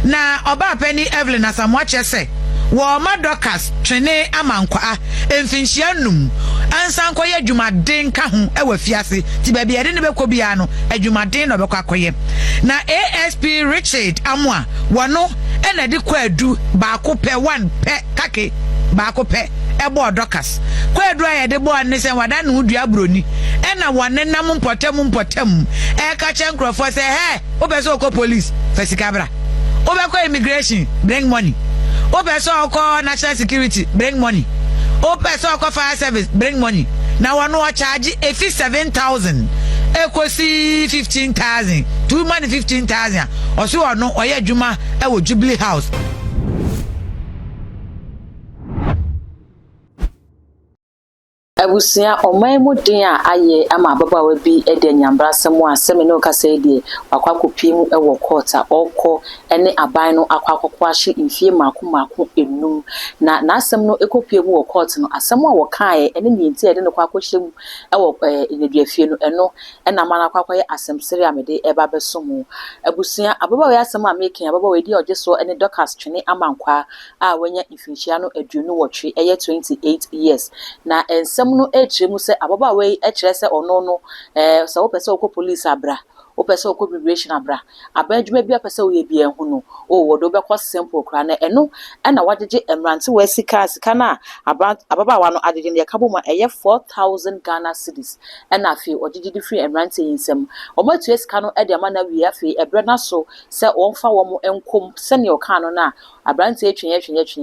na oba pani Evelyn Asamoah chese wo ma Dorcas twene amankwa emfinhia num ansan koye adwumaden ka ho e wa fiase ti ba bia de ne bekọ bia no adwumaden no bekọ akoye na ASP Richard Amoah wono e na de kwa adu ba ko pe 1 pe kake ba ko pe ebo Dorcas kwa adu aye de bo anne se wada no dua broni e na wone nam mpotem e ka che nkrofo se he obeso okọ police fesikabra obekọ immigration bring money obeso okọ national security bring money obeso okọ fire service bring money na wonu o charge efi 7,000 ekosi 15,000 two money 15,000 oso onu oye adwuma e wo Jubilee House. Abusia oman din a aye ama ababawa bi ede nyambra semu asem ne okasa die akwakopie mu e wo court a okọ ene aban no akwakokwa hye mfie mako enum na asem no ekopie mu wo court no asem a wo kaaye ene nienti ede no kwakohye mu e wo eneduafie no eno ena mana akwakoye asem sere amede eba besomu. Abusia ababawa asem a meken ababawa di ojeso ene Dorcas twene amankwa a wanya ifinhia no aduonu wotwe eye 28 years na ensem no echiremu se ababa we echire se ono no se wo pese okọ police abra wo pese okọ immigration abra abadwuma bia pese wo ye bia hu no o wodo bekọ simple kra na eno na wagege emrante we sika na ababa wa no agege ne yakabo ma eye 4,000 Ghana cedis na afi ogege di free emrante yinsem omatu esika no de ama na wi afi ebre na so se wonfa wo mo enkom se ne oka no na abrante etwenye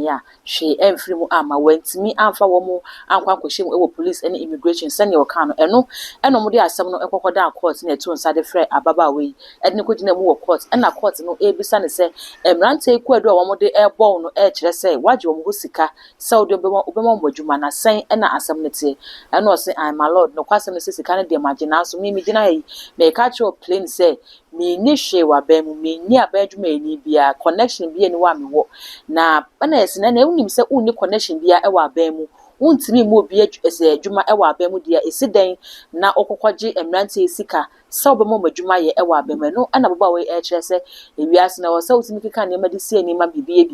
a hwe emfiri mu ama wantimi amfa wo mo ankwa kwehye mu e wo police and immigration se ne oka no eno mo de asem no ekokoda court na etu nsa de frɛ ababa we edne ko gina mu wo court na court no ebisa ne se emrante eku adu a wo mo de ebɔ no kyerɛ se waje wo mo sika se wo de obema mo adwuma na sen na asem ne te eno se I my lord no kwasem ne se sika ne de magina so mi gina yi me ka cho plain se mi ni hwe wa ba mu mi ni abadwuma eni bia connection bia ni wa mi wo na na esi na unim se unni connection bia e wa ba mu untimi mu obi adwuma e wa ba mu dia esi den na okokwaje emrante esika se obema madwuma ye e wa ba mu no na baba we e kire se ewiase na wo se utimi kika ne ma de si ani ma bibi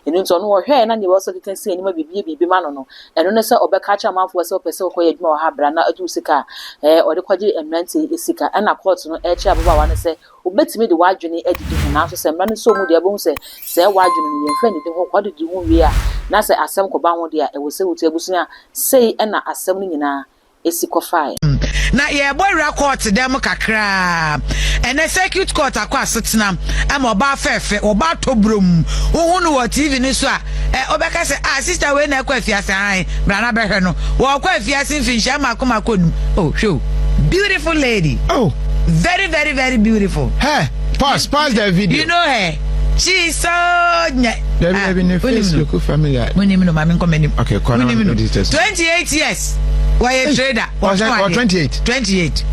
enu nto no wo hwe na ne wo so kika si ani ma bibi ma no enu ne se obeka cha manfo se opese okoye adwuma wa ha bra na adu sika ode kwaje emrante esika na court no e kire baba wa ne se obetimi de wadwene adidi ho na so se mra ne so mu de abom se wadwene ne yemfa ne de ho kwadidi ho wi a na se asem ko ba ho de a e wo se wutu abusua sei na asem no nyina esikofae na ye boy court dem kakra ene circuit court akwa setena ama oba fefe oba tobrom ohunu wo TV ni so a obeka se sister we na akwa fiase han brana behwe no wo akwa fiase mfinhia makoma konum oh show beautiful lady oh very very very beautiful hey pause the video you know her she's so Debbie in Facebook family munim no mama nkomani okay 28 years why trader or 28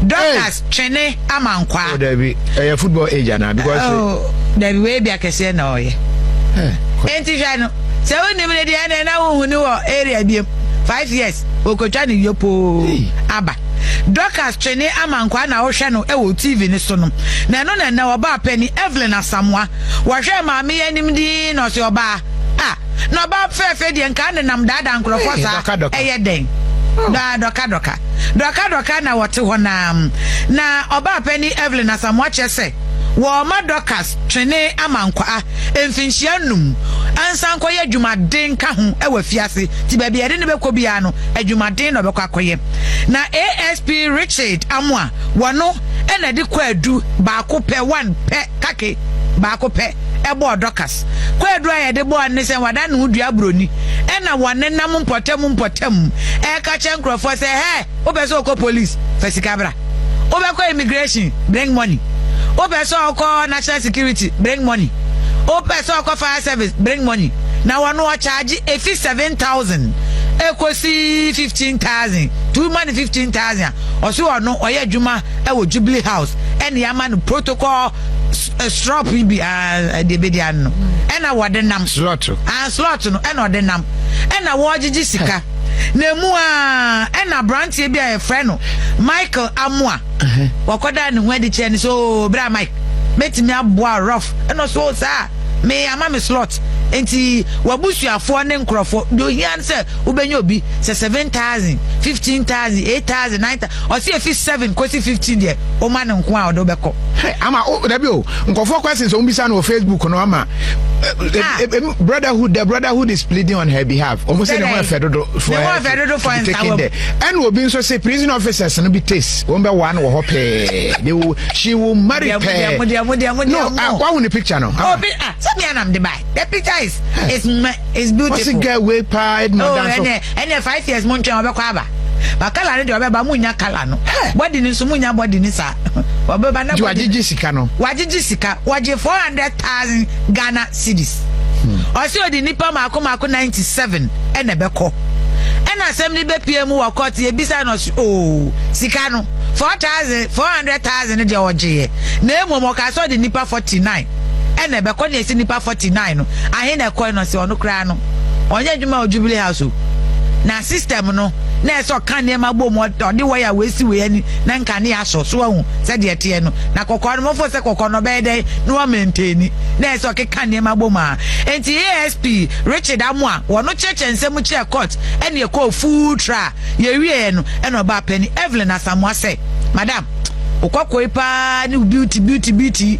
Dorcas twene amankwa oh Debbie football agent na because Debbie we bia kese na oye enti jano se woni me de na wo hunu wo area biem 5 years okotwa ne yopo aba Dorcas twene amankwa na wo hwe no e wo TV ni so no na oba pani Evelyn Asamoah wo hwe maame yanim di no se oba no ba fefe de nka ne nam dada nkrofo sa eyeden doka na wote ho na oba pani Evelyn Asamoah chese wo ma Dorcas twene amankwa emfinhia num ansan koye adwumaden ka ho e wa fiase ti ba bia de ne bekọ bia no adwumaden no bekọ akoye na ASP Richard Amoah wono e na de kwa adu ba ko pe 1 pe kake ba ko pe ebo Dorcas kwa adu aye de bo anne se wada no dua broni e na wone nam mpotem e ka che nkrofo se he obeso okọ police fesikabra obekọ immigration bring money obeso okọ national security bring money obeso okọ fire service bring money na wonu o charge efi 7,000 ekosi 15,000 two money 15,000 oso onu oye adwuma e wo Jubilee House ene ya man protocol strop bi de bedian no ena wode nam slot no ena wode nam ena wo gigi sika na mu ena branch bi a friend no Michael Amoah wakoda ne ho adi che ne so bra Mike metimi aboa rough eno so sa me ama me slot enti wabusuafo ne nkrofo do hian se ubenya obi se 7,000 15,000 8,000 9,000 o se fi 7 kosi 15 de o ma ne nko a do beko ama dabi o nkofo questions on bisa no Facebook no ama the brotherhood is pleading on her behalf almost say no fedodo for taking there and obi nso say prison officers no be taste won be one wo hope she will marry her no why won the picture no oh so me am the buy the picture is beautiful what's it get way pad no dance and 5 years mo ntwe obekwa aba bakala ne de obeba munya kala no body ni so munya body ni sa obeba na wajiji sika no wajiji sika waje 400,000 Ghana cedis osi odi nipa mako 97 ene beko ena asem ni be pie mu wa court e bisa no sika no 400,000 de oje na emu ka so di nipa 49 ene beko na esi nipa 49 no ahe na ekoi no se ono kra no onye dwuma o Jubilee House na system no na eso kan ne magbo mo odi waya wesi we ani na nka ne aso so ahu se de ete no na kokko no mofo se kokko no be dey no wa maintain na eso ke kan ne magbo ma enti ASP Richard Amwa wono cheche nsem che court ene ko full trial ye wie no eno ba pani Evelyn Asamoah say madam okokoi pa ni beauty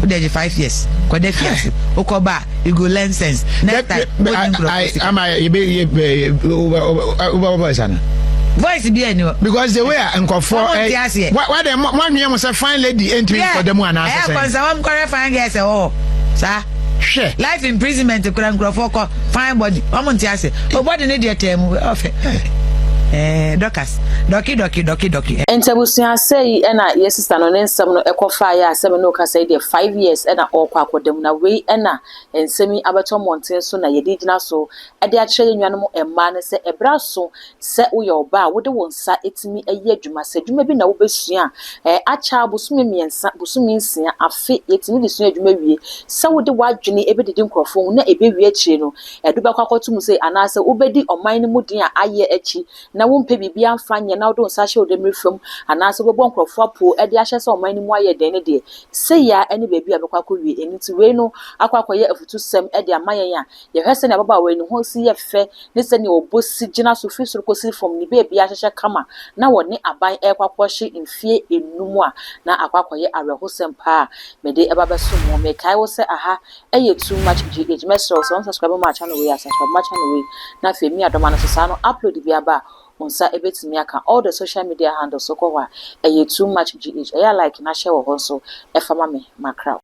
udeje 5 years kwa de fias okoba you go learn sense next time voice be any because the way nkofo why the one here must fine lady entry for them and answer yeah cause I'm correct fine girl say oh sir share life imprisonment kura nkofo ko fine body omonti ase o body ne de tem ofe Docas doki Entabusia say ena yes sister no nsem no ekofa ya asem no ka say dey 5 years ena okwa akodem na we ena ensemi abeto monten so na yedi gina so ade a kire nyanom emma ne se ebra so se wo ye oba wo de wonsa etimi ayi adwuma se adwuma bi na wo besua acha busumi miensa busumi nsia afi etimi de sua adwuma wie se wo de wadwene ebedidi nkrofo na ebewie akire no eduba kwakotum say anase obedi oman ne mudin a aye achi na wompe bibia mfanye na wo nsa hye odem refam anase bebo nkrofo apo e de ahye se oman ni mu aye den de se ya ene bebi abekwa kowie eniti we no akwakoye afutu sem e de amayen ya ye hwese na baba we ni ho si ye fe ne se ne obosi gina so fi so kosi from ni bebi ahye kama na wo ne aban e kwakwohye mfie enum a na akwakoye arehosem pa me de eba beso mo me kai wo se aha eye too much gh mesro so subscribe my channel we subscribe my channel we na fe mi adoma na so no upload bi aba onsa ebetimi aka all the social media handles so kwa too much gh like na share wo so e fama me makra